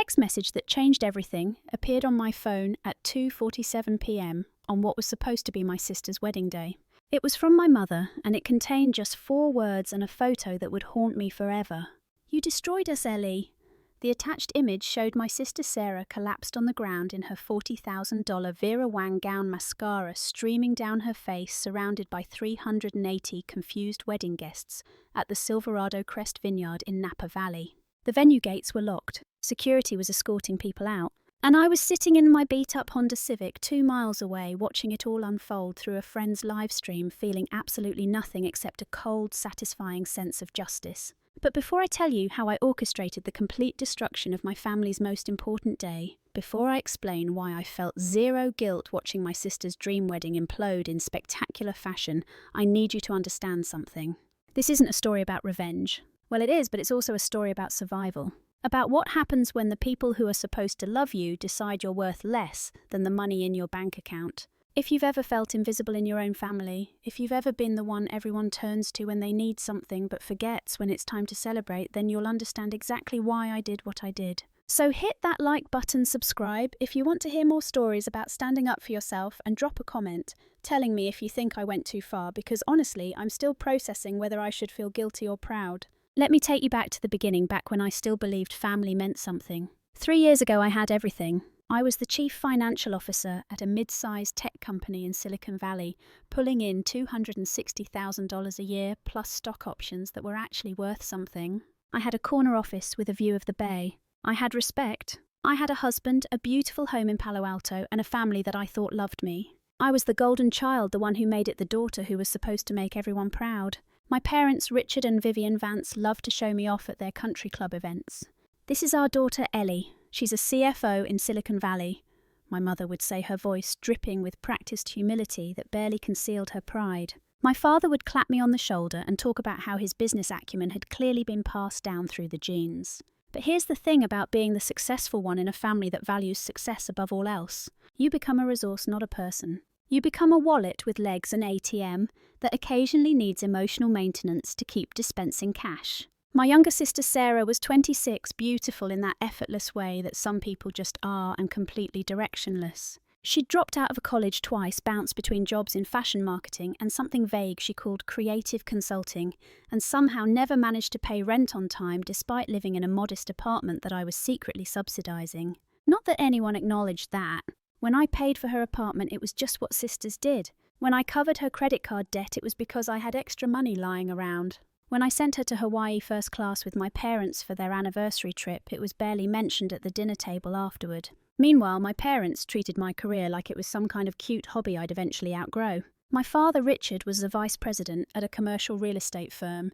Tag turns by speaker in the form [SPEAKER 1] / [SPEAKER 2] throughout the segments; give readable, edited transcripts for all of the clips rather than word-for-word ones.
[SPEAKER 1] text message that changed everything appeared on my phone at 2:47 p.m. on what was supposed to be my sister's wedding day. It was from my mother, and it contained just 4 words and a photo that would haunt me forever. "You destroyed us, Ellie." The attached image showed my sister Sarah collapsed on the ground in her $40,000 Vera Wang gown, mascara streaming down her face, surrounded by 380 confused wedding guests at the Silverado Crest Vineyard in Napa Valley. The venue gates were locked, security was escorting people out, and I was sitting in my beat-up Honda Civic 2 miles away, watching it all unfold through a friend's live stream, feeling absolutely nothing except a cold, satisfying sense of justice. But before I tell you how I orchestrated the complete destruction of my family's most important day, before I explain why I felt zero guilt watching my sister's dream wedding implode in spectacular fashion, I need you to understand something. This isn't a story about revenge. Well, it is, but it's also a story about survival. About what happens when the people who are supposed to love you decide you're worth less than the money in your bank account. If you've ever felt invisible in your own family, if you've ever been the one everyone turns to when they need something but forgets when it's time to celebrate, then you'll understand exactly why I did what I did. So hit that like button, subscribe if you want to hear more stories about standing up for yourself, and drop a comment telling me if you think I went too far, because honestly, I'm still processing whether I should feel guilty or proud. Let me take you back to the beginning, back when I still believed family meant something. 3 years ago, I had everything. I was the chief financial officer at a mid-sized tech company in Silicon Valley, pulling in $260,000 a year plus stock options that were actually worth something. I had a corner office with a view of the bay. I had respect. I had a husband, a beautiful home in Palo Alto, and a family that I thought loved me. I was the golden child, the one who made it the daughter who was supposed to make everyone proud. My parents, Richard and Vivian Vance, loved to show me off at their country club events. "This is our daughter, Ellie. She's a CFO in Silicon Valley," my mother would say, her voice dripping with practiced humility that barely concealed her pride. My father would clap me on the shoulder and talk about how his business acumen had clearly been passed down through the genes. But here's the thing about being the successful one in a family that values success above all else. You become a resource, not a person. You become a wallet with legs and ATM that occasionally needs emotional maintenance to keep dispensing cash. My younger sister Sarah was 26, beautiful in that effortless way that some people just are, and completely directionless. She'd dropped out of college twice, bounced between jobs in fashion marketing and something vague she called creative consulting, and somehow never managed to pay rent on time despite living in a modest apartment that I was secretly subsidizing. Not that anyone acknowledged that. When I paid for her apartment, it was just what sisters did. When I covered her credit card debt, it was because I had extra money lying around. When I sent her to Hawaii first class with my parents for their anniversary trip, it was barely mentioned at the dinner table afterward. Meanwhile, my parents treated my career like it was some kind of cute hobby I'd eventually outgrow. My father, Richard, was the vice president at a commercial real estate firm,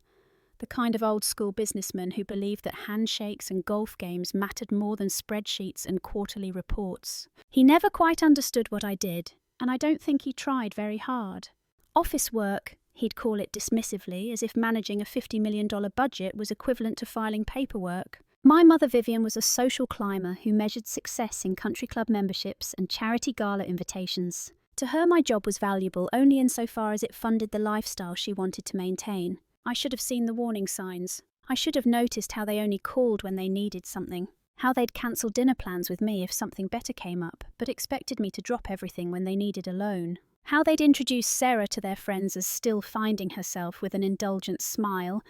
[SPEAKER 1] the kind of old-school businessman who believed that handshakes and golf games mattered more than spreadsheets and quarterly reports. He never quite understood what I did, and I don't think he tried very hard. Office work, he'd call it dismissively, as if managing a $50 million budget was equivalent to filing paperwork. My mother Vivian was a social climber who measured success in country club memberships and charity gala invitations. To her, my job was valuable only insofar as it funded the lifestyle she wanted to maintain. I should have seen the warning signs. I should have noticed how they only called when they needed something, how they'd cancel dinner plans with me if something better came up, but expected me to drop everything when they needed a loan. How they'd introduce Sarah to their friends as still finding herself with an indulgent smile,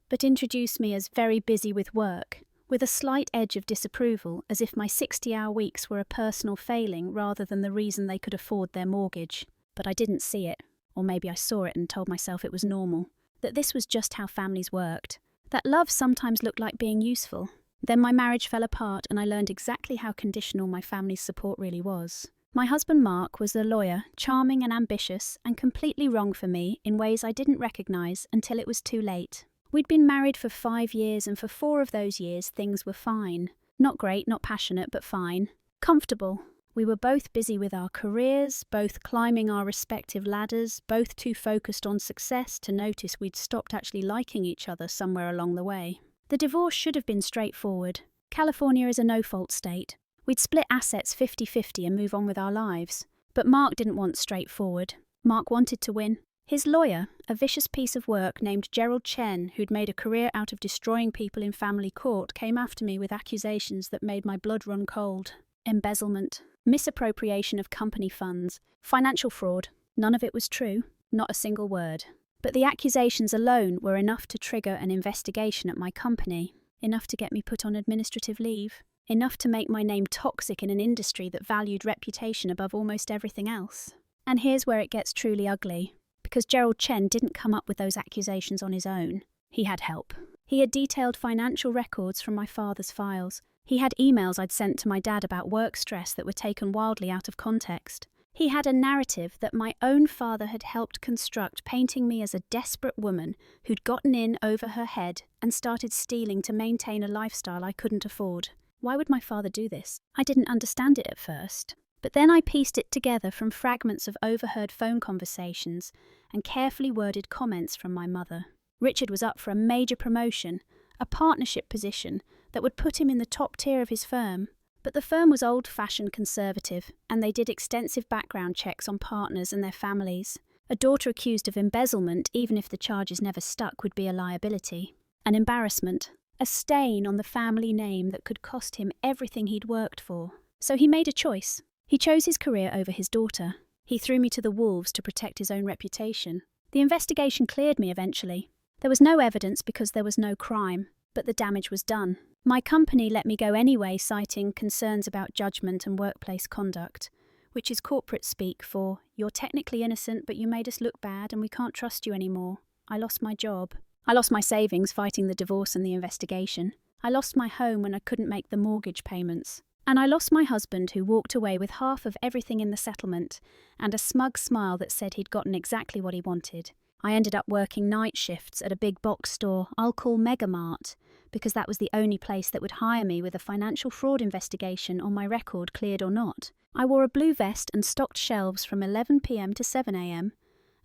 [SPEAKER 1] but introduce me as very busy with work, with a slight edge of disapproval, as if my 60-hour weeks were a personal failing rather than the reason they could afford their mortgage. But I didn't see it, or maybe I saw it and told myself it was normal, that this was just how families worked, that love sometimes looked like being useful. Then my marriage fell apart and I learned exactly how conditional my family's support really was. My husband Mark was a lawyer, charming and ambitious, and completely wrong for me in ways I didn't recognise until it was too late. We'd been married for 5 years, and for 4 of those years things were fine. Not great, not passionate, but fine. Comfortable. We were both busy with our careers, both climbing our respective ladders, both too focused on success to notice we'd stopped actually liking each other somewhere along the way. The divorce should have been straightforward. California is a no-fault state. We'd split assets 50-50 and move on with our lives. But Mark didn't want straightforward. Mark wanted to win. His lawyer, a vicious piece of work named Gerald Chen, who'd made a career out of destroying people in family court, came after me with accusations that made my blood run cold. Embezzlement, misappropriation of company funds, financial fraud. None of it was true, not a single word. But the accusations alone were enough to trigger an investigation at my company, enough to get me put on administrative leave, enough to make my name toxic in an industry that valued reputation above almost everything else. And here's where it gets truly ugly. Because Gerald Chen didn't come up with those accusations on his own. He had help. He had detailed financial records from my father's files. He had emails I'd sent to my dad about work stress that were taken wildly out of context. He had a narrative that my own father had helped construct, painting me as a desperate woman who'd gotten in over her head and started stealing to maintain a lifestyle I couldn't afford. Why would my father do this? I didn't understand it at first. But then I pieced it together from fragments of overheard phone conversations and carefully worded comments from my mother. Richard was up for a major promotion, a partnership position that would put him in the top tier of his firm. But the firm was old-fashioned conservative, and they did extensive background checks on partners and their families. A daughter accused of embezzlement, even if the charges never stuck, would be a liability. An embarrassment, a stain on the family name that could cost him everything he'd worked for. So he made a choice. He chose his career over his daughter. He threw me to the wolves to protect his own reputation. The investigation cleared me eventually. There was no evidence because there was no crime, but the damage was done. My company let me go anyway, citing concerns about judgment and workplace conduct, which is corporate speak for, you're technically innocent but you made us look bad and we can't trust you anymore. I lost my job. I lost my savings fighting the divorce and the investigation. I lost my home when I couldn't make the mortgage payments. And I lost my husband, who walked away with half of everything in the settlement and a smug smile that said he'd gotten exactly what he wanted. I ended up working night shifts at a big box store I'll call Mega Mart, because that was the only place that would hire me with a financial fraud investigation on my record, cleared or not. I wore a blue vest and stocked shelves from 11 p.m. to 7 a.m.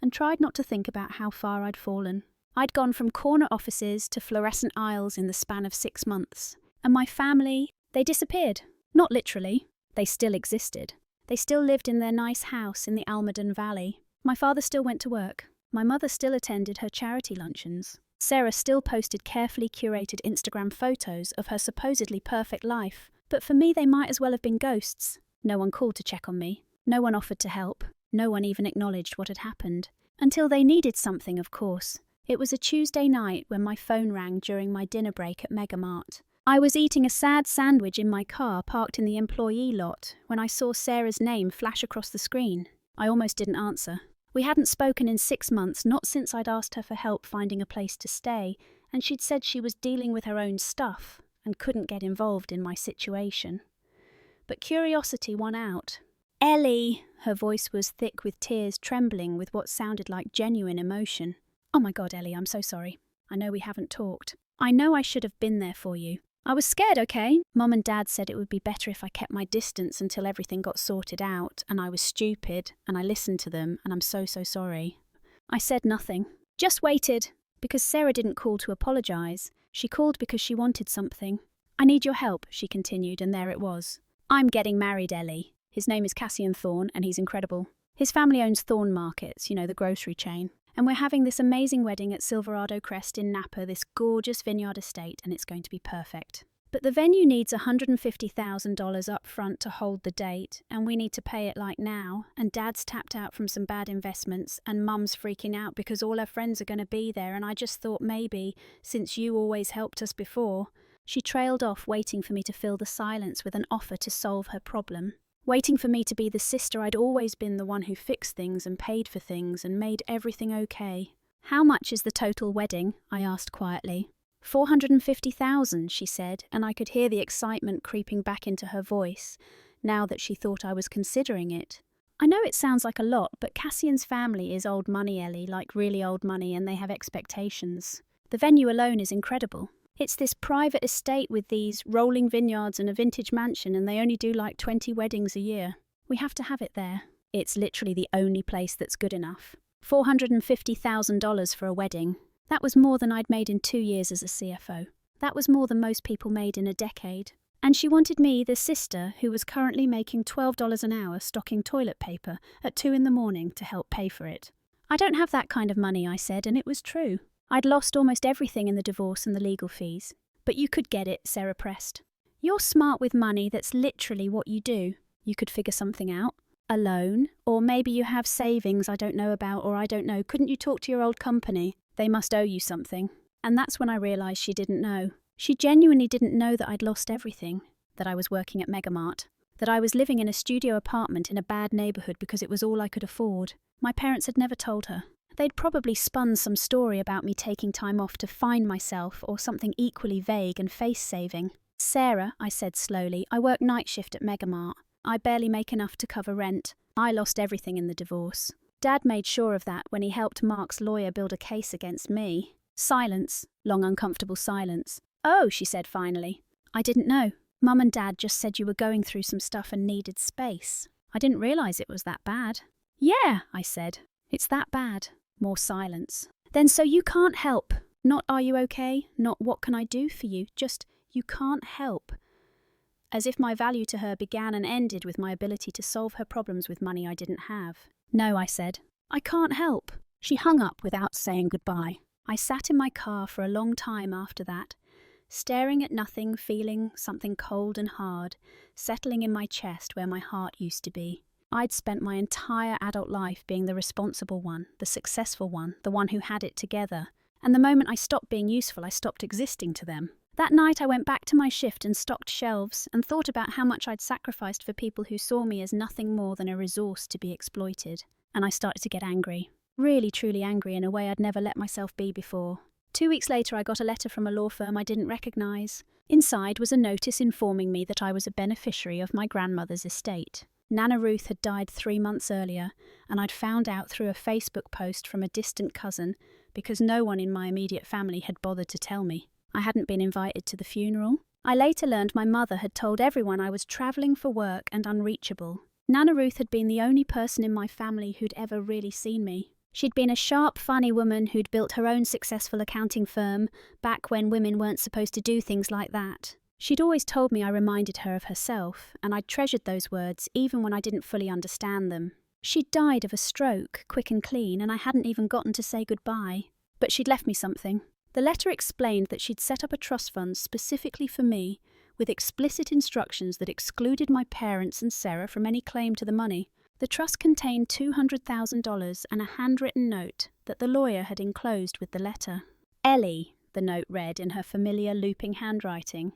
[SPEAKER 1] and tried not to think about how far I'd fallen. I'd gone from corner offices to fluorescent aisles in the span of 6 months. And my family, they disappeared. Not literally. They still existed. They still lived in their nice house in the Napa Valley. My father still went to work. My mother still attended her charity luncheons. Sarah still posted carefully curated Instagram photos of her supposedly perfect life. But for me, they might as well have been ghosts. No one called to check on me. No one offered to help. No one even acknowledged what had happened. Until they needed something, of course. It was a Tuesday night when my phone rang during my dinner break at Mega Mart. I was eating a sad sandwich in my car parked in the employee lot when I saw Sarah's name flash across the screen. I almost didn't answer. We hadn't spoken in 6 months, not since I'd asked her for help finding a place to stay, and she'd said she was dealing with her own stuff and couldn't get involved in my situation. But curiosity won out. Ellie! Her voice was thick with tears, trembling with what sounded like genuine emotion. Oh my God, Ellie, I'm so sorry. I know we haven't talked. I know I should have been there for you. I was scared, okay? Mum and Dad said it would be better if I kept my distance until everything got sorted out, and I was stupid, and I listened to them, and I'm so sorry. I said nothing. Just waited, because Sarah didn't call to apologise. She called because she wanted something. I need your help, she continued, and there it was. I'm getting married, Ellie. His name is Cassian Thorne, and he's incredible. His family owns Thorne Markets, the grocery chain. And we're having this amazing wedding at Silverado Crest in Napa, this gorgeous vineyard estate, and it's going to be perfect. But the venue needs $150,000 up front to hold the date, and we need to pay it like now, and Dad's tapped out from some bad investments, and Mum's freaking out because all her friends are going to be there, and I just thought maybe, since you always helped us before. She trailed off, waiting for me to fill the silence with an offer to solve her problem. Waiting for me to be the sister I'd always been, the one who fixed things and paid for things and made everything okay. How much is the total wedding? I asked quietly. $450,000, she said, and I could hear the excitement creeping back into her voice, now that she thought I was considering it. I know it sounds like a lot, but Cassian's family is old money, Ellie, like really old money, and they have expectations. The venue alone is incredible. It's this private estate with these rolling vineyards and a vintage mansion, and they only do like 20 weddings a year. We have to have it there. It's literally the only place that's good enough. $450,000 for a wedding. That was more than I'd made in 2 years as a CFO. That was more than most people made in a decade. And she wanted me, the sister, who was currently making $12 an hour stocking toilet paper at 2 in the morning, to help pay for it. I don't have that kind of money, I said, and it was true. I'd lost almost everything in the divorce and the legal fees. But you could get it, Sarah pressed. You're smart with money, that's literally what you do. You could figure something out. A loan, or maybe you have savings I don't know about, or I don't know. Couldn't you talk to your old company? They must owe you something. And that's when I realised she didn't know. She genuinely didn't know that I'd lost everything, that I was working at Megamart, that I was living in a studio apartment in a bad neighbourhood because it was all I could afford. My parents had never told her. They'd probably spun some story about me taking time off to find myself or something equally vague and face-saving. Sarah, I said slowly, I work night shift at Megamart. I barely make enough to cover rent. I lost everything in the divorce. Dad made sure of that when he helped Mark's lawyer build a case against me. Silence. Long uncomfortable silence. Oh, she said finally. I didn't know. Mum and Dad just said you were going through some stuff and needed space. I didn't realise it was that bad. Yeah, I said. It's that bad. More silence. Then so you can't help. Not are you okay? Not what can I do for you? Just you can't help. As if my value to her began and ended with my ability to solve her problems with money I didn't have. No, I said. I can't help. She hung up without saying goodbye. I sat in my car for a long time after that, staring at nothing, feeling something cold and hard, settling in my chest where my heart used to be. I'd spent my entire adult life being the responsible one, the successful one, the one who had it together. And the moment I stopped being useful, I stopped existing to them. That night I went back to my shift and stocked shelves and thought about how much I'd sacrificed for people who saw me as nothing more than a resource to be exploited. And I started to get angry. Really, truly angry in a way I'd never let myself be before. 2 weeks later I got a letter from a law firm I didn't recognise. Inside was a notice informing me that I was a beneficiary of my grandmother's estate. Nana Ruth had died 3 months earlier, and I'd found out through a Facebook post from a distant cousin because no one in my immediate family had bothered to tell me. I hadn't been invited to the funeral. I later learned my mother had told everyone I was travelling for work and unreachable. Nana Ruth had been the only person in my family who'd ever really seen me. She'd been a sharp, funny woman who'd built her own successful accounting firm back when women weren't supposed to do things like that. She'd always told me I reminded her of herself, and I'd treasured those words even when I didn't fully understand them. She'd died of a stroke, quick and clean, and I hadn't even gotten to say goodbye. But she'd left me something. The letter explained that she'd set up a trust fund specifically for me, with explicit instructions that excluded my parents and Sarah from any claim to the money. The trust contained $200,000 and a handwritten note that the lawyer had enclosed with the letter. Ellie, the note read in her familiar looping handwriting.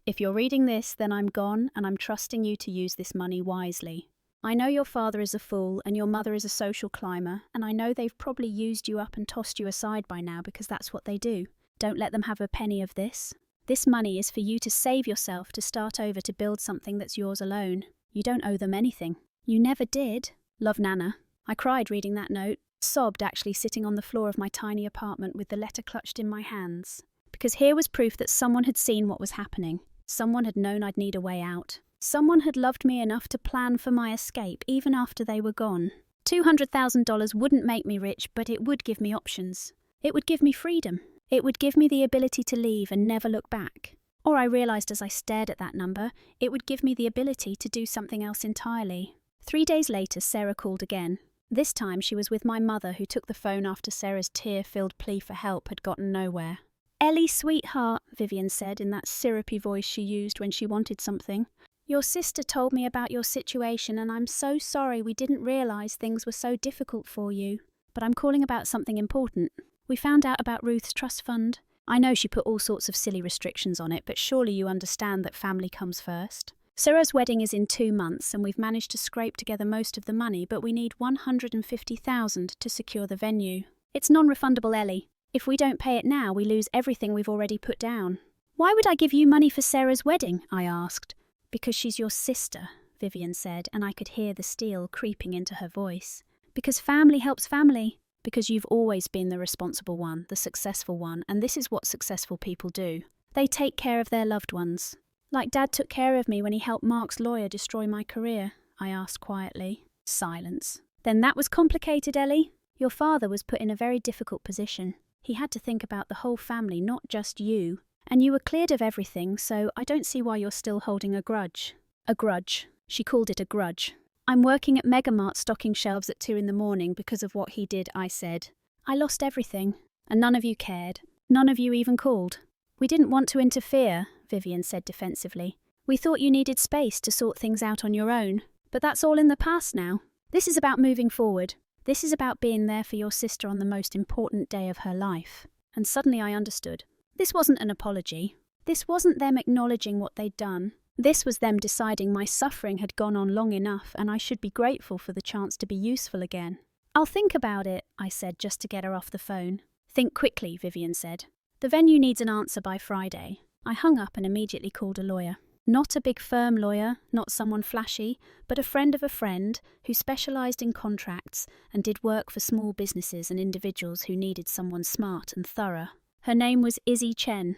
[SPEAKER 1] If you're reading this, then I'm gone and I'm trusting you to use this money wisely. I know your father is a fool and your mother is a social climber, and I know they've probably used you up and tossed you aside by now because that's what they do. Don't let them have a penny of this. This money is for you to save yourself, to start over, to build something that's yours alone. You don't owe them anything. You never did. Love, Nana. I cried reading that note, sobbed actually sitting on the floor of my tiny apartment with the letter clutched in my hands. Because here was proof that someone had seen what was happening. Someone had known I'd need a way out. Someone had loved me enough to plan for my escape even after they were gone. $200,000 wouldn't make me rich, but it would give me options. It would give me freedom. It would give me the ability to leave and never look back. Or I realised as I stared at that number, it would give me the ability to do something else entirely. 3 days later, Sarah called again. This time she was with my mother, who took the phone after Sarah's tear-filled plea for help had gotten nowhere. Ellie, sweetheart, Vivian said in that syrupy voice she used when she wanted something. Your sister told me about your situation and I'm so sorry we didn't realise things were so difficult for you. But I'm calling about something important. We found out about Ruth's trust fund. I know she put all sorts of silly restrictions on it, but surely you understand that family comes first. Sarah's wedding is in 2 months and we've managed to scrape together most of the money, but we need $150,000 to secure the venue. It's non-refundable, Ellie. If we don't pay it now, we lose everything we've already put down. Why would I give you money for Sarah's wedding? I asked. Because she's your sister, Vivian said, and I could hear the steel creeping into her voice. Because family helps family. Because you've always been the responsible one, the successful one, and this is what successful people do. They take care of their loved ones. Like Dad took care of me when he helped Mark's lawyer destroy my career, I asked quietly. Silence. Then that was complicated, Ellie. Your father was put in a very difficult position. He had to think about the whole family, not just you. And you were cleared of everything, so I don't see why you're still holding a grudge. A grudge. She called it a grudge. I'm working at Megamart stocking shelves at 2 in the morning because of what he did, I said. I lost everything, and none of you cared. None of you even called. We didn't want to interfere, Vivian said defensively. We thought you needed space to sort things out on your own. But that's all in the past now. This is about moving forward. This is about being there for your sister on the most important day of her life. And suddenly I understood. This wasn't an apology. This wasn't them acknowledging what they'd done. This was them deciding my suffering had gone on long enough and I should be grateful for the chance to be useful again. I'll think about it, I said just to get her off the phone. Think quickly, Vivian said. The venue needs an answer by Friday. I hung up and immediately called a lawyer. Not a big firm lawyer, not someone flashy, but a friend of a friend who specialised in contracts and did work for small businesses and individuals who needed someone smart and thorough. Her name was Izzy Chen.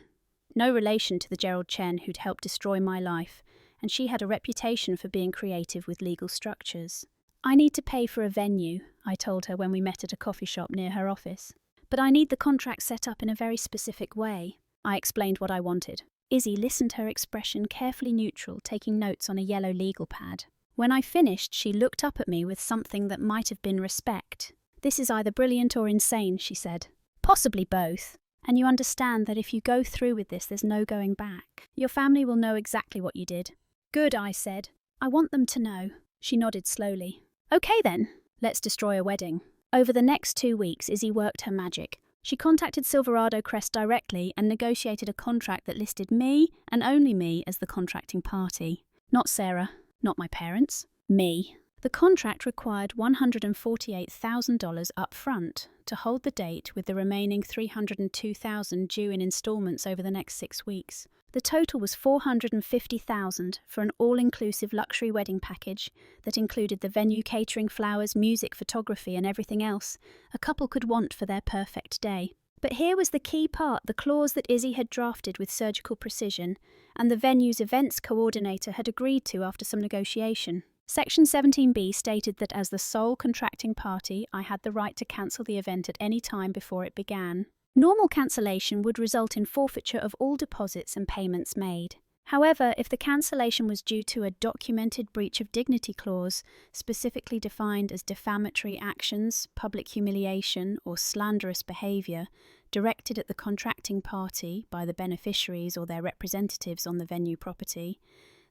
[SPEAKER 1] No relation to the Gerald Chen who'd helped destroy my life, and she had a reputation for being creative with legal structures. I need to pay for a venue, I told her when we met at a coffee shop near her office. But I need the contract set up in a very specific way. I explained what I wanted. Izzy listened, her expression carefully neutral, taking notes on a yellow legal pad. When I finished, she looked up at me with something that might have been respect. This is either brilliant or insane, she said. Possibly both. And you understand that if you go through with this, there's no going back. Your family will know exactly what you did. Good, I said. I want them to know. She nodded slowly. Okay then, let's destroy a wedding. Over the next 2 weeks, Izzy worked her magic. She contacted Silverado Crest directly and negotiated a contract that listed me, and only me, as the contracting party. Not Sarah, not my parents, me. The contract required $148,000 up front to hold the date, with the remaining $302,000 due in installments over the next 6 weeks. The total was $450,000 for an all-inclusive luxury wedding package that included the venue, catering, flowers, music, photography and everything else a couple could want for their perfect day. But here was the key part, the clause that Izzy had drafted with surgical precision and the venue's events coordinator had agreed to after some negotiation. Section 17B stated that as the sole contracting party, I had the right to cancel the event at any time before it began. Normal cancellation would result in forfeiture of all deposits and payments made. However, if the cancellation was due to a documented breach of dignity clause, specifically defined as defamatory actions, public humiliation, or slanderous behaviour, directed at the contracting party by the beneficiaries or their representatives on the venue property,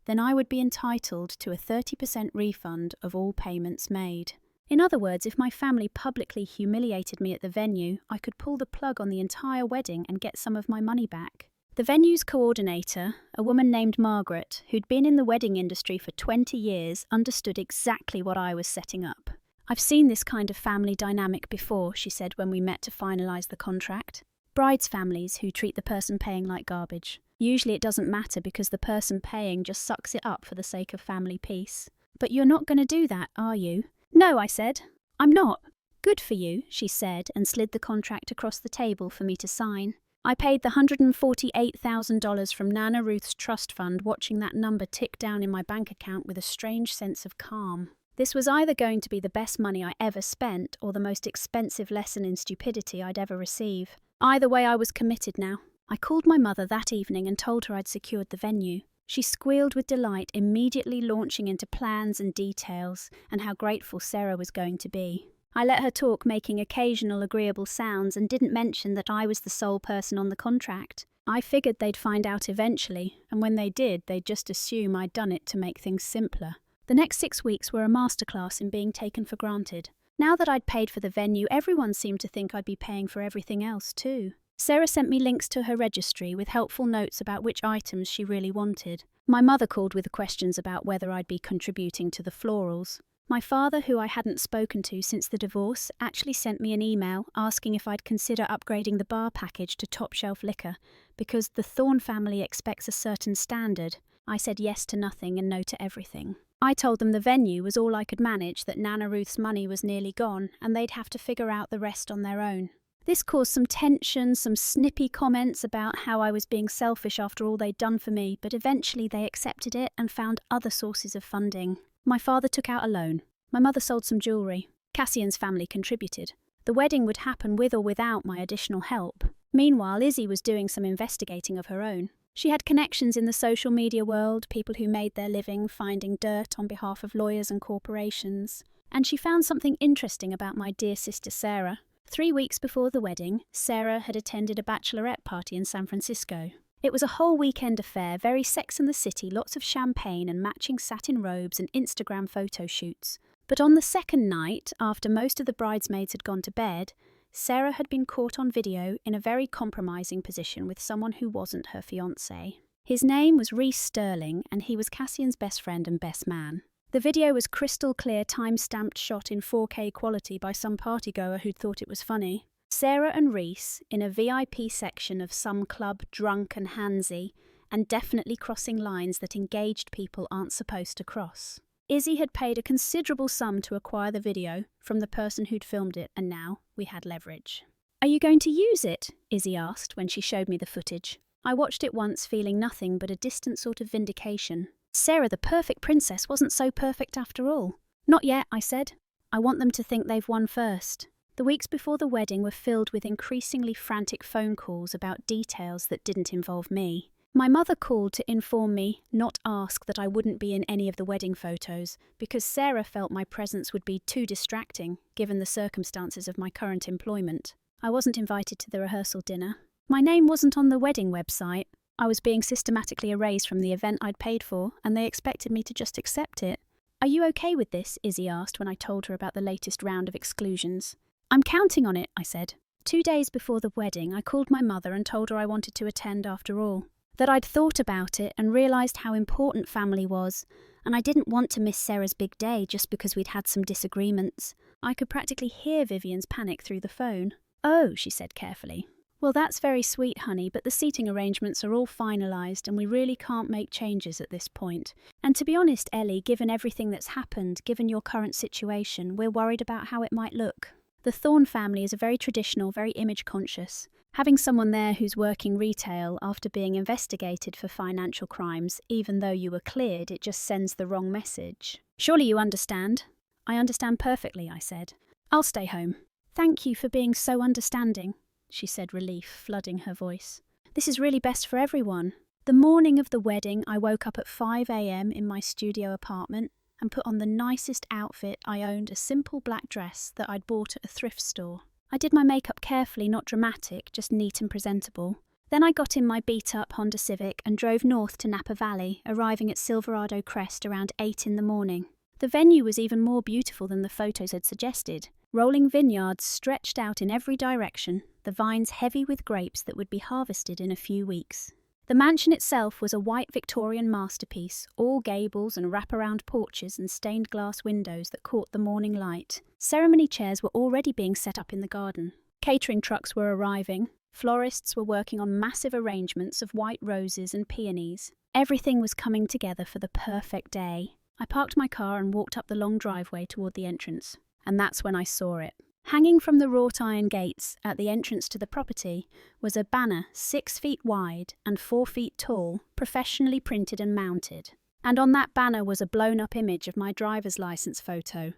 [SPEAKER 1] then I would be entitled to a 30% refund of all payments made. In other words, if my family publicly humiliated me at the venue, I could pull the plug on the entire wedding and get some of my money back. The venue's coordinator, a woman named Margaret, who'd been in the wedding industry for 20 years, understood exactly what I was setting up. I've seen this kind of family dynamic before, she said when we met to finalise the contract. Brides' families who treat the person paying like garbage. Usually it doesn't matter because the person paying just sucks it up for the sake of family peace. But you're not going to do that, are you? No, I said. I'm not. Good for you, she said, and slid the contract across the table for me to sign. I paid the $148,000 from Nana Ruth's trust fund, watching that number tick down in my bank account with a strange sense of calm. This was either going to be the best money I ever spent or the most expensive lesson in stupidity I'd ever receive. Either way, I was committed now. I called my mother that evening and told her I'd secured the venue. She squealed with delight, immediately launching into plans and details, and how grateful Sarah was going to be. I let her talk, making occasional agreeable sounds, and didn't mention that I was the sole person on the contract. I figured they'd find out eventually, and when they did, they'd just assume I'd done it to make things simpler. The next 6 weeks were a masterclass in being taken for granted. Now that I'd paid for the venue, everyone seemed to think I'd be paying for everything else too. Sarah sent me links to her registry with helpful notes about which items she really wanted. My mother called with questions about whether I'd be contributing to the florals. My father, who I hadn't spoken to since the divorce, actually sent me an email asking if I'd consider upgrading the bar package to top-shelf liquor, because the Thorne family expects a certain standard. I said yes to nothing and no to everything. I told them the venue was all I could manage, that Nana Ruth's money was nearly gone, and they'd have to figure out the rest on their own. This caused some tension, some snippy comments about how I was being selfish after all they'd done for me, but eventually they accepted it and found other sources of funding. My father took out a loan. My mother sold some jewellery. Cassian's family contributed. The wedding would happen with or without my additional help. Meanwhile, Izzy was doing some investigating of her own. She had connections in the social media world, people who made their living finding dirt on behalf of lawyers and corporations. And she found something interesting about my dear sister Sarah. 3 weeks before the wedding, Sarah had attended a bachelorette party in San Francisco. It was a whole weekend affair, very Sex and the City, lots of champagne and matching satin robes and Instagram photo shoots. But on the second night, after most of the bridesmaids had gone to bed, Sarah had been caught on video in a very compromising position with someone who wasn't her fiancé. His name was Reese Sterling, and he was Cassian's best friend and best man. The video was crystal clear, time-stamped shot in 4K quality by some partygoer who'd thought it was funny. Sarah and Reese, in a VIP section of some club, drunk and handsy, and definitely crossing lines that engaged people aren't supposed to cross. Izzy had paid a considerable sum to acquire the video from the person who'd filmed it, and now we had leverage. "Are you going to use it?" Izzy asked when she showed me the footage. I watched it once, feeling nothing but a distant sort of vindication. Sarah, the perfect princess, wasn't so perfect after all. "Not yet," I said. "I want them to think they've won first." The weeks before the wedding were filled with increasingly frantic phone calls about details that didn't involve me. My mother called to inform me, not ask, that I wouldn't be in any of the wedding photos because Sarah felt my presence would be too distracting given the circumstances of my current employment. I wasn't invited to the rehearsal dinner. My name wasn't on the wedding website. I was being systematically erased from the event I'd paid for, and they expected me to just accept it. "Are you okay with this?" Izzy asked when I told her about the latest round of exclusions. "I'm counting on it," I said. 2 days before the wedding, I called my mother and told her I wanted to attend after all. That I'd thought about it and realised how important family was, and I didn't want to miss Sarah's big day just because we'd had some disagreements. I could practically hear Vivian's panic through the phone. "Oh," she said carefully. "Well, that's very sweet, honey, but the seating arrangements are all finalised and we really can't make changes at this point. And to be honest, Ellie, given everything that's happened, given your current situation, we're worried about how it might look. The Thorne family is a very traditional, very image-conscious. Having someone there who's working retail after being investigated for financial crimes, even though you were cleared, it just sends the wrong message. Surely you understand?" "I understand perfectly," I said. "I'll stay home." "Thank you for being so understanding," she said, relief flooding her voice. "This is really best for everyone." The morning of the wedding, I woke up at 5 a.m. in my studio apartment and put on the nicest outfit I owned, a simple black dress that I'd bought at a thrift store. I did my makeup carefully, not dramatic, just neat and presentable. Then I got in my beat-up Honda Civic and drove north to Napa Valley, arriving at Silverado Crest around 8 in the morning. The venue was even more beautiful than the photos had suggested. Rolling vineyards stretched out in every direction, the vines heavy with grapes that would be harvested in a few weeks. The mansion itself was a white Victorian masterpiece, all gables and wraparound porches and stained glass windows that caught the morning light. Ceremony chairs were already being set up in the garden. Catering trucks were arriving. Florists were working on massive arrangements of white roses and peonies. Everything was coming together for the perfect day. I parked my car and walked up the long driveway toward the entrance. And that's when I saw it. Hanging from the wrought iron gates at the entrance to the property was a banner 6 feet wide and 4 feet tall, professionally printed and mounted. And on that banner was a blown-up image of my driver's license photo.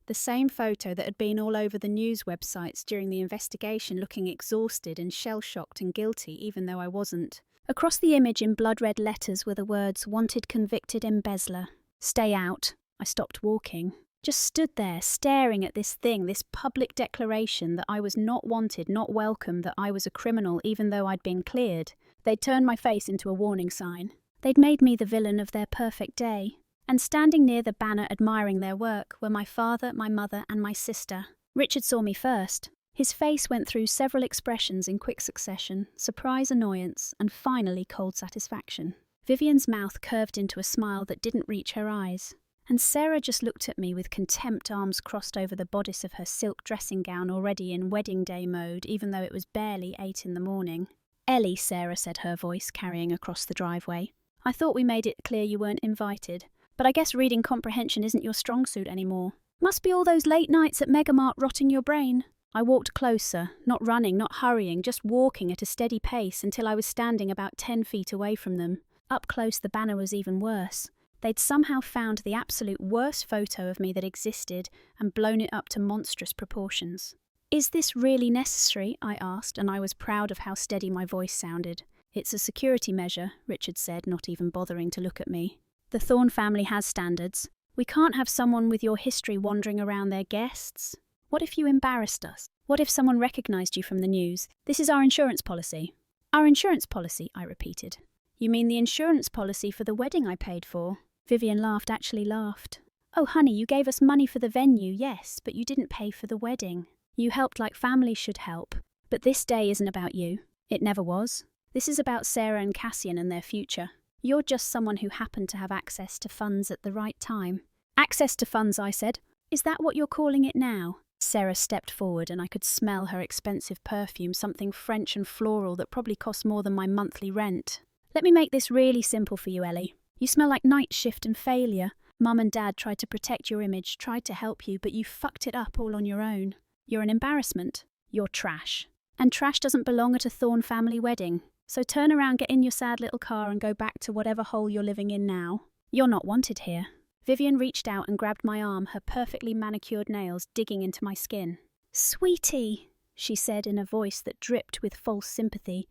[SPEAKER 1] The same photo that had been all over the news websites during the investigation, looking exhausted and shell-shocked and guilty, even though I wasn't. Across the image in blood-red letters were the words, "Wanted convicted embezzler. Stay out." I stopped walking. Just stood there, staring at this thing, this public declaration that I was not wanted, not welcome, that I was a criminal even though I'd been cleared. They'd turned my face into a warning sign. They'd made me the villain of their perfect day. And standing near the banner admiring their work were my father, my mother, and my sister. Richard saw me first. His face went through several expressions in quick succession, surprise, annoyance, and finally cold satisfaction. Vivian's mouth curved into a smile that didn't reach her eyes. And Sarah just looked at me with contempt, arms crossed over the bodice of her silk dressing gown already in wedding day mode, even though it was barely 8 in the morning. "Ellie," Sarah said, her voice carrying across the driveway. "I thought we made it clear you weren't invited, but I guess reading comprehension isn't your strong suit anymore. Must be all those late nights at Megamart rotting your brain." I walked closer, not running, not hurrying, just walking at a steady pace until I was standing about 10 feet away from them. Up close, the banner was even worse. They'd somehow found the absolute worst photo of me that existed and blown it up to monstrous proportions. "Is this really necessary?" I asked, and I was proud of how steady my voice sounded. It's a security measure, Richard said, not even bothering to look at me. The Thorne family has standards. We can't have someone with your history wandering around their guests. What if you embarrassed us? What if someone recognized you from the news? This is our insurance policy. Our insurance policy, I repeated. You mean the insurance policy for the wedding I paid for? Vivian actually laughed. Oh, honey, you gave us money for the venue, yes, but you didn't pay for the wedding. You helped like families should help. But this day isn't about you. It never was. This is about Sarah and Cassian and their future. You're just someone who happened to have access to funds at the right time. Access to funds, I said. Is that what you're calling it now? Sarah stepped forward and I could smell her expensive perfume, something French and floral that probably cost more than my monthly rent. Let me make this really simple for you, Ellie. You smell like night shift and failure. Mum and Dad tried to protect your image, tried to help you, but you fucked it up all on your own. You're an embarrassment. You're trash. And trash doesn't belong at a Thorne family wedding. So turn around, get in your sad little car and go back to whatever hole you're living in now. You're not wanted here. Vivian reached out and grabbed my arm, her perfectly manicured nails digging into my skin. Sweetie, she said in a voice that dripped with false sympathy,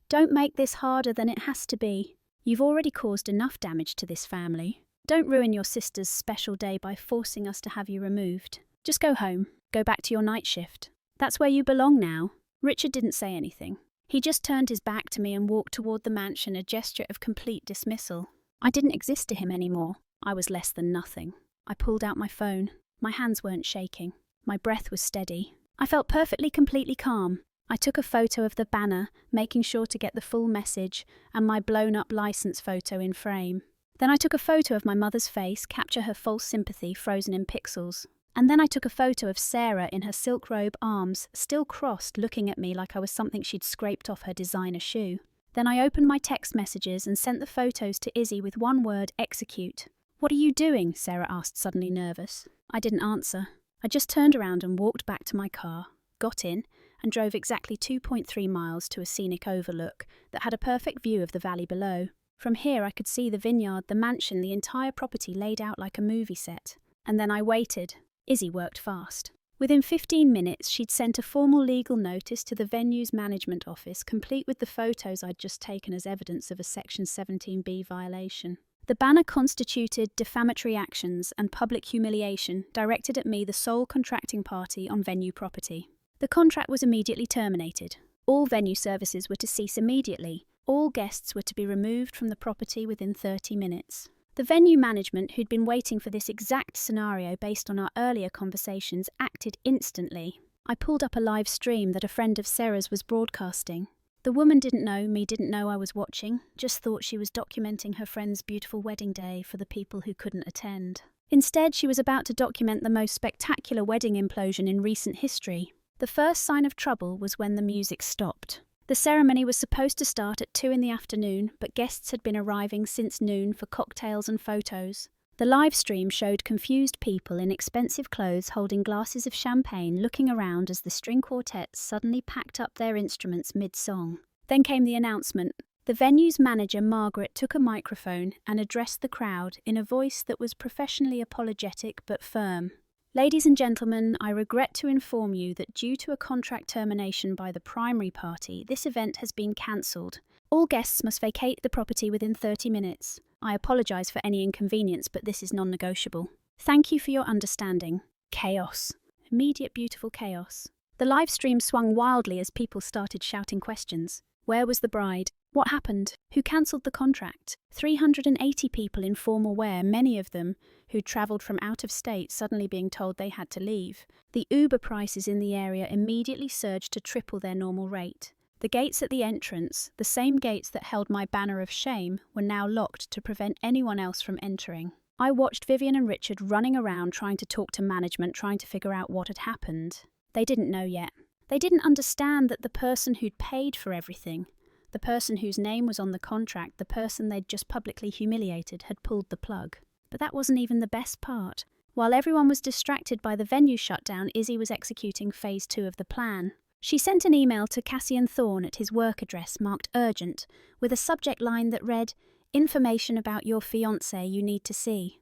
[SPEAKER 1] don't make this harder than it has to be. You've already caused enough damage to this family. Don't ruin your sister's special day by forcing us to have you removed. Just go home. Go back to your night shift. That's where you belong now. Richard didn't say anything. He just turned his back to me and walked toward the mansion, a gesture of complete dismissal. I didn't exist to him anymore. I was less than nothing. I pulled out my phone. My hands weren't shaking. My breath was steady. I felt perfectly, completely calm. I took a photo of the banner, making sure to get the full message, and my blown-up license photo in frame. Then I took a photo of my mother's face, capture her false sympathy frozen in pixels. And then I took a photo of Sarah in her silk robe, arms still crossed, looking at me like I was something she'd scraped off her designer shoe. Then I opened my text messages and sent the photos to Izzy with one word, execute. What are you doing? Sarah asked, suddenly nervous. I didn't answer. I just turned around and walked back to my car, got in, and drove exactly 2.3 miles to a scenic overlook that had a perfect view of the valley below. From here I could see the vineyard, the mansion, the entire property laid out like a movie set. And then I waited. Izzy worked fast. Within 15 minutes, she'd sent a formal legal notice to the venue's management office, complete with the photos I'd just taken as evidence of a Section 17B violation. The banner constituted defamatory actions and public humiliation directed at me, the sole contracting party on venue property. The contract was immediately terminated. All venue services were to cease immediately. All guests were to be removed from the property within 30 minutes. The venue management, who'd been waiting for this exact scenario based on our earlier conversations, acted instantly. I pulled up a live stream that a friend of Sarah's was broadcasting. The woman didn't know I was watching, just thought she was documenting her friend's beautiful wedding day for the people who couldn't attend. Instead, she was about to document the most spectacular wedding implosion in recent history. The first sign of trouble was when the music stopped. The ceremony was supposed to start at 2 in the afternoon, but guests had been arriving since noon for cocktails and photos. The live stream showed confused people in expensive clothes holding glasses of champagne looking around as the string quartet suddenly packed up their instruments mid-song. Then came the announcement. The venue's manager, Margaret, took a microphone and addressed the crowd in a voice that was professionally apologetic but firm. Ladies and gentlemen, I regret to inform you that due to a contract termination by the primary party, this event has been cancelled. All guests must vacate the property within 30 minutes. I apologise for any inconvenience, but this is non-negotiable. Thank you for your understanding. Chaos. Immediate beautiful chaos. The live stream swung wildly as people started shouting questions. Where was the bride? What happened? Who cancelled the contract? 380 people in formal wear, many of them who'd travelled from out of state, suddenly being told they had to leave. The Uber prices in the area immediately surged to triple their normal rate. The gates at the entrance, the same gates that held my banner of shame, were now locked to prevent anyone else from entering. I watched Vivian and Richard running around trying to talk to management, trying to figure out what had happened. They didn't know yet. They didn't understand that the person who'd paid for everything, the person whose name was on the contract, the person they'd just publicly humiliated, had pulled the plug. But that wasn't even the best part. While everyone was distracted by the venue shutdown, Izzy was executing phase 2 of the plan. She sent an email to Cassian Thorne at his work address marked urgent, with a subject line that read, "Information about your fiancé you need to see."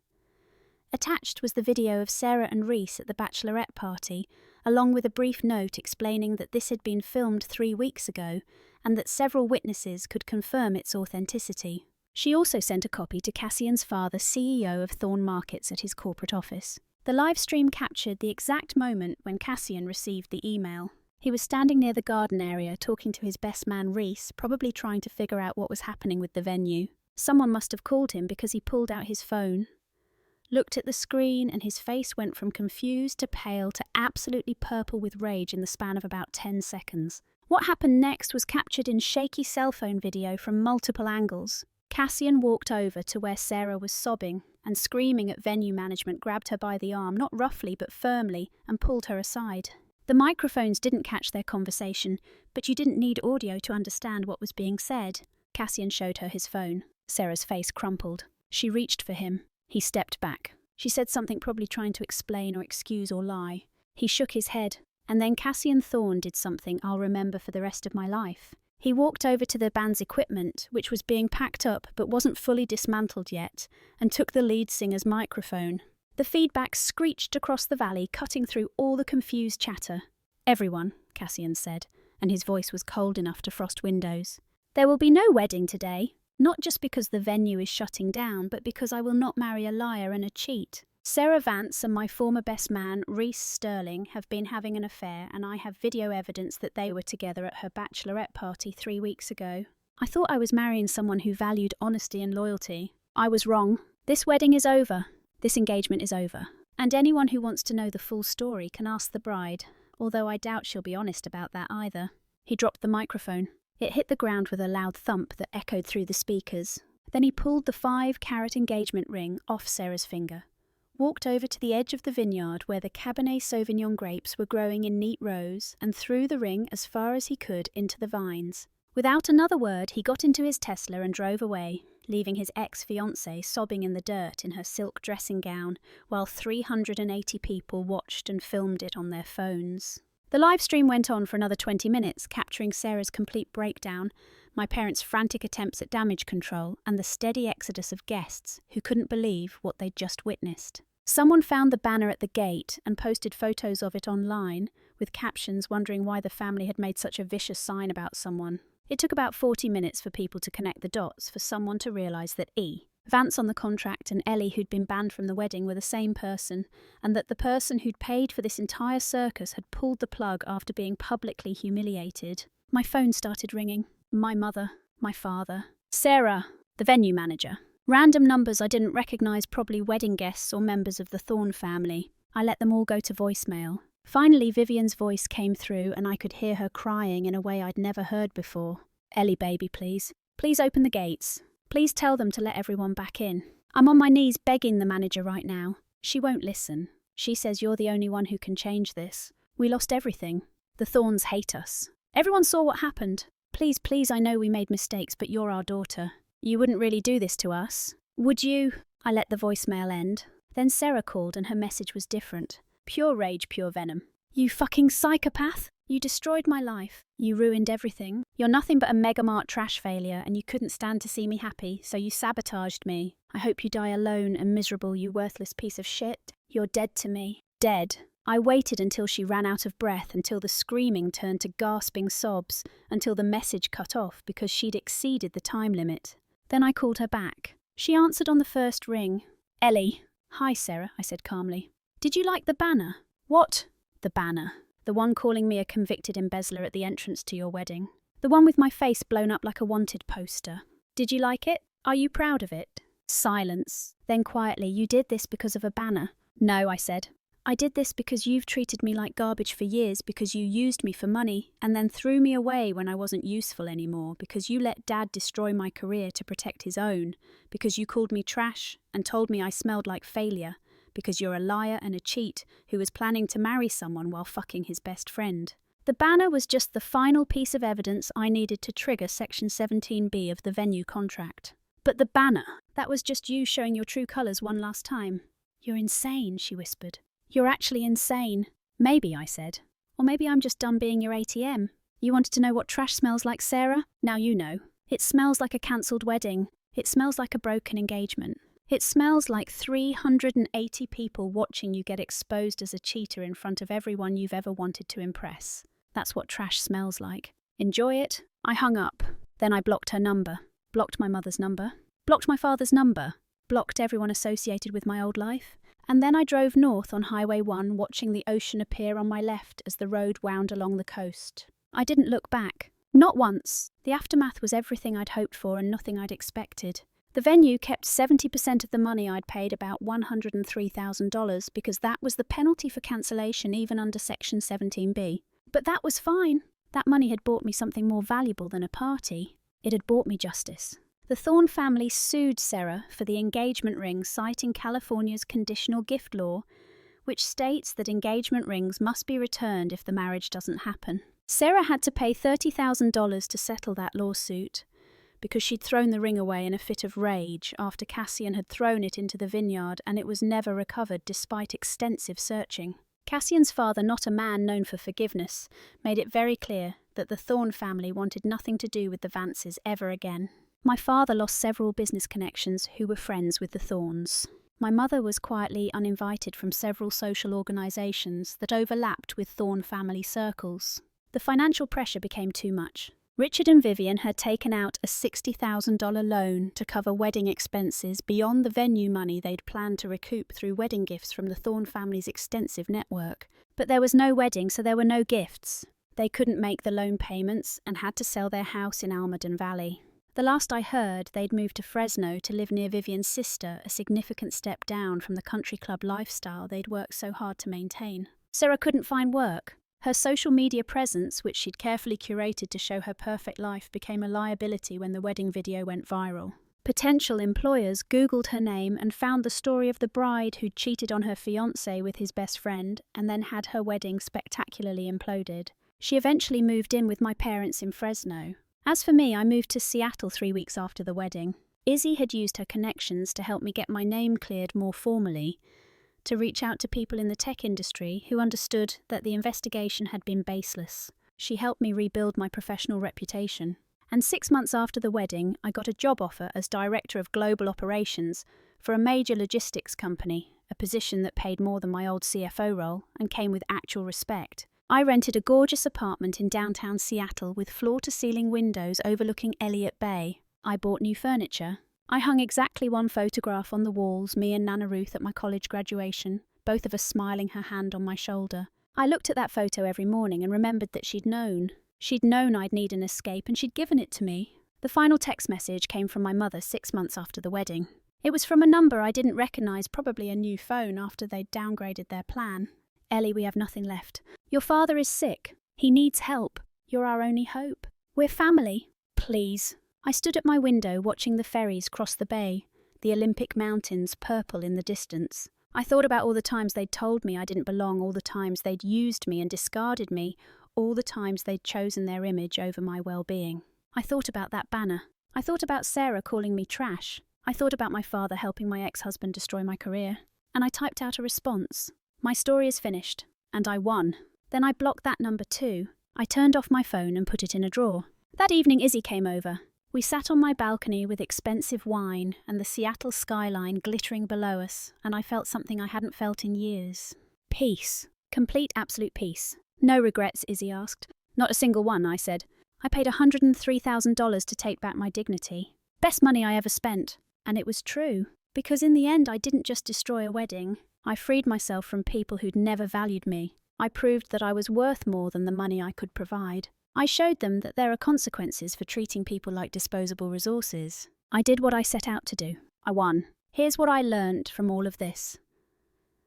[SPEAKER 1] Attached was the video of Sarah and Reese at the bachelorette party, along with a brief note explaining that this had been filmed 3 weeks ago and that several witnesses could confirm its authenticity. She also sent a copy to Cassian's father, CEO of Thorn Markets, at his corporate office. The live stream captured the exact moment when Cassian received the email. He was standing near the garden area talking to his best man Reese, probably trying to figure out what was happening with the venue. Someone must have called him because he pulled out his phone, looked at the screen, and his face went from confused to pale to absolutely purple with rage in the span of about 10 seconds. What happened next was captured in shaky cell phone video from multiple angles. Cassian walked over to where Sarah was sobbing and screaming at venue management, grabbed her by the arm, not roughly but firmly, and pulled her aside. The microphones didn't catch their conversation, but you didn't need audio to understand what was being said. Cassian showed her his phone. Sarah's face crumpled. She reached for him. He stepped back. She said something, probably trying to explain or excuse or lie. He shook his head, and then Cassian Thorne did something I'll remember for the rest of my life. He walked over to the band's equipment, which was being packed up but wasn't fully dismantled yet, and took the lead singer's microphone. The feedback screeched across the valley, cutting through all the confused chatter. "Everyone," Cassian said, and his voice was cold enough to frost windows. "There will be no wedding today, not just because the venue is shutting down, but because I will not marry a liar and a cheat. Sarah Vance and my former best man, Reese Sterling, have been having an affair, and I have video evidence that they were together at her bachelorette party 3 weeks ago. I thought I was marrying someone who valued honesty and loyalty. I was wrong. This wedding is over. This engagement is over. And anyone who wants to know the full story can ask the bride, although I doubt she'll be honest about that either." He dropped the microphone. It hit the ground with a loud thump that echoed through the speakers. Then he pulled the 5-carat engagement ring off Sarah's finger, walked over to the edge of the vineyard where the Cabernet Sauvignon grapes were growing in neat rows, and threw the ring as far as he could into the vines. Without another word, he got into his Tesla and drove away, leaving his ex-fiancée sobbing in the dirt in her silk dressing gown, while 380 people watched and filmed it on their phones. The live stream went on for another 20 minutes, capturing Sarah's complete breakdown, my parents' frantic attempts at damage control, and the steady exodus of guests who couldn't believe what they'd just witnessed. Someone found the banner at the gate and posted photos of it online, with captions wondering why the family had made such a vicious sign about someone. It took about 40 minutes for people to connect the dots, for someone to realise that Vance on the contract and Ellie, who'd been banned from the wedding, were the same person, and that the person who'd paid for this entire circus had pulled the plug after being publicly humiliated. My phone started ringing. My mother, my father, Sarah, the venue manager. Random numbers I didn't recognise, probably wedding guests or members of the Thorne family. I let them all go to voicemail. Finally, Vivian's voice came through and I could hear her crying in a way I'd never heard before. "Ellie, baby, please. Please open the gates. Please tell them to let everyone back in. I'm on my knees begging the manager right now. She won't listen. She says you're the only one who can change this. We lost everything. The Thornes hate us. Everyone saw what happened. Please, please, I know we made mistakes, but you're our daughter. You wouldn't really do this to us, would you?" I let the voicemail end. Then Sarah called and her message was different. Pure rage, pure venom. "You fucking psychopath. You destroyed my life. You ruined everything. You're nothing but a Megamart trash failure, and you couldn't stand to see me happy, so you sabotaged me. I hope you die alone and miserable, you worthless piece of shit. You're dead to me. Dead." I waited until she ran out of breath, until the screaming turned to gasping sobs, until the message cut off because she'd exceeded the time limit. Then I called her back. She answered on the first ring. "Ellie." "Hi, Sarah," I said calmly. "Did you like the banner?" "What?" "The banner. The one calling me a convicted embezzler at the entrance to your wedding. The one with my face blown up like a wanted poster. Did you like it? Are you proud of it?" Silence. Then quietly, "You did this because of a banner." "No," I said. "I did this because you've treated me like garbage for years, because you used me for money and then threw me away when I wasn't useful anymore, because you let Dad destroy my career to protect his own, because you called me trash and told me I smelled like failure, because you're a liar and a cheat who was planning to marry someone while fucking his best friend." The banner was just the final piece of evidence I needed to trigger Section 17B of the venue contract. "But the banner, that was just you showing your true colours one last time." "You're insane," she whispered. "You're actually insane." "Maybe," I said. "Or maybe I'm just done being your ATM. You wanted to know what trash smells like, Sarah? Now you know. It smells like a cancelled wedding. It smells like a broken engagement. It smells like 380 people watching you get exposed as a cheater in front of everyone you've ever wanted to impress. That's what trash smells like. Enjoy it? I hung up. Then I blocked her number, blocked my mother's number, blocked my father's number, blocked everyone associated with my old life. And then I drove north on Highway 1, watching the ocean appear on my left as the road wound along the coast. I didn't look back. Not once. The aftermath was everything I'd hoped for and nothing I'd expected. The venue kept 70% of the money I'd paid, about $103,000, because that was the penalty for cancellation even under Section 17B. But that was fine. That money had bought me something more valuable than a party. It had bought me justice. The Thorne family sued Sarah for the engagement ring, citing California's conditional gift law, which states that engagement rings must be returned if the marriage doesn't happen. Sarah had to pay $30,000 to settle that lawsuit, because she'd thrown the ring away in a fit of rage after Cassian had thrown it into the vineyard, and it was never recovered despite extensive searching. Cassian's father, not a man known for forgiveness, made it very clear that the Thorne family wanted nothing to do with the Vances ever again. My father lost several business connections who were friends with the Thornes. My mother was quietly uninvited from several social organisations that overlapped with Thorne family circles. The financial pressure became too much. Richard and Vivian had taken out a $60,000 loan to cover wedding expenses beyond the venue money they'd planned to recoup through wedding gifts from the Thorne family's extensive network. But there was no wedding, so there were no gifts. They couldn't make the loan payments and had to sell their house in Napa Valley. The last I heard, they'd moved to Fresno to live near Vivian's sister, a significant step down from the country club lifestyle they'd worked so hard to maintain. Sarah couldn't find work. Her social media presence, which she'd carefully curated to show her perfect life, became a liability when the wedding video went viral. Potential employers Googled her name and found the story of the bride who'd cheated on her fiancé with his best friend and then had her wedding spectacularly imploded. She eventually moved in with my parents in Fresno. As for me, I moved to Seattle 3 weeks after the wedding. Izzy had used her connections to help me get my name cleared more formally, to reach out to people in the tech industry who understood that the investigation had been baseless. She helped me rebuild my professional reputation. And 6 months after the wedding, I got a job offer as Director of Global Operations for a major logistics company, a position that paid more than my old CFO role and came with actual respect. I rented a gorgeous apartment in downtown Seattle with floor-to-ceiling windows overlooking Elliott Bay. I bought new furniture. I hung exactly one photograph on the walls, me and Nana Ruth at my college graduation, both of us smiling, her hand on my shoulder. I looked at that photo every morning and remembered that she'd known. She'd known I'd need an escape and she'd given it to me. The final text message came from my mother 6 months after the wedding. It was from a number I didn't recognise, probably a new phone after they'd downgraded their plan. Ellie, we have nothing left. Your father is sick. He needs help. You're our only hope. We're family. Please. I stood at my window watching the ferries cross the bay, the Olympic mountains purple in the distance. I thought about all the times they'd told me I didn't belong, all the times they'd used me and discarded me, all the times they'd chosen their image over my well-being. I thought about that banner. I thought about Sarah calling me trash. I thought about my father helping my ex-husband destroy my career. And I typed out a response. My story is finished, and I won. Then I blocked that number too. I turned off my phone and put it in a drawer. That evening Izzy came over. We sat on my balcony with expensive wine and the Seattle skyline glittering below us, and I felt something I hadn't felt in years. Peace. Complete, absolute peace. No regrets, Izzy asked. Not a single one, I said. I paid $103,000 to take back my dignity. Best money I ever spent. And it was true. Because in the end I didn't just destroy a wedding. I freed myself from people who'd never valued me. I proved that I was worth more than the money I could provide. I showed them that there are consequences for treating people like disposable resources. I did what I set out to do. I won. Here's what I learned from all of this.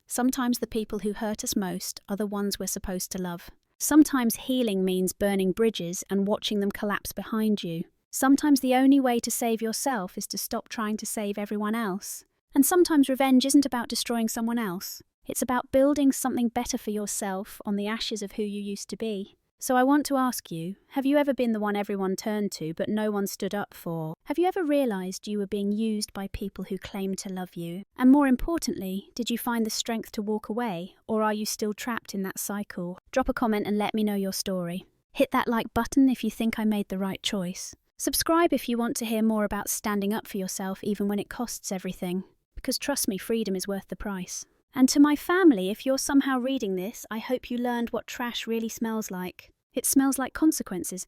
[SPEAKER 1] Sometimes the people who hurt us most are the ones we're supposed to love. Sometimes healing means burning bridges and watching them collapse behind you. Sometimes the only way to save yourself is to stop trying to save everyone else. And sometimes revenge isn't about destroying someone else. It's about building something better for yourself on the ashes of who you used to be. So I want to ask you, have you ever been the one everyone turned to but no one stood up for? Have you ever realised you were being used by people who claimed to love you? And more importantly, did you find the strength to walk away, or are you still trapped in that cycle? Drop a comment and let me know your story. Hit that like button if you think I made the right choice. Subscribe if you want to hear more about standing up for yourself even when it costs everything. because trust me, freedom is worth the price. And to my family, if you're somehow reading this, I hope you learned what trash really smells like. It smells like consequences.